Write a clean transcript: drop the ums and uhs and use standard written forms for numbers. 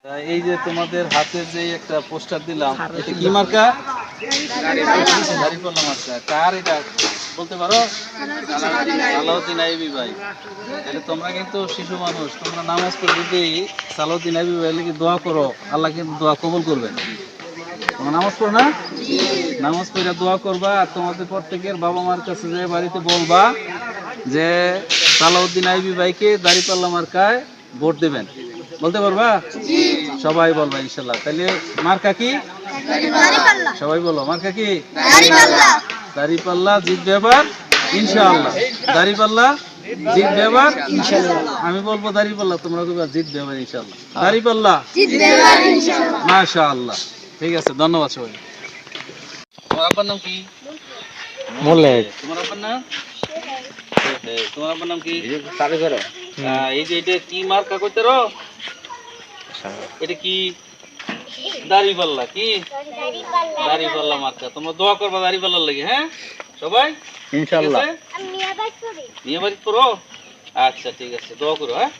এই যে তোমাদের হাতে যে একটা পোস্টার দিলাম, এটা কি মার্কা? দাঁড়িপাল্লা মার্কা। কার এটা বলতে পারো? সালাউদ্দিন আইয়ুবী ভাই। তাহলে তোমরা কিন্তু শিশু মানুষ, তোমরা নামাজ পড়ে যদি সালাউদ্দিন আইয়ুবী ভাই লাগি দোয়া করো, আল্লাহ কিন্তু দোয়া কবুল করবেন। তোমরা নামাজ পড়ো না? নামাজ পড়ে দোয়া করবা, আর তোমাদের প্রত্যেকের বাবা মার কাছে যে বাড়িতে বলবা যে সালাউদ্দিন আইয়ুবী ভাইকে দাঁড়িপাল্লা মার্কায় ভোট দেবেন। বলতে পারবা? সবাই বলবা ইনশাল্লাহ। তাহলে মার্কা কি? সবাই বলো, মার্কা কি? দাঁড়িপাল্লা জিতবে এবার ইনশাআল্লাহ। দাঁড়িপাল্লা জিতবে এবার ইনশাআল্লাহ। আমি বলবো দাঁড়িপাল্লা, তোমরা বলবা জিতবে এবার ইনশাআল্লাহ। দাঁড়িপাল্লা জিতবে এবার ইনশাআল্লাহ। মাশাআল্লাহ। ঠিক আছে, ধন্যবাদ সবাই। তোমার আব্বার নাম কি? মোল্লেক। তোমার আব্বার নাম? তোমার আব্বার নাম কি? এই যে এটা কি মার্কা কইতে রো? এটা কি? দাঁড়িপাল্লা। কি দাঁড়িপাল্লা মার্কা। তোমরা দোয়া করবা দাঁড়িপাল্লার লাগি, হ্যাঁ সবাই ইনশাআল্লাহ। নিয়ে বাড়ি করো। আচ্ছা ঠিক আছে, দোয়া করো, হ্যাঁ।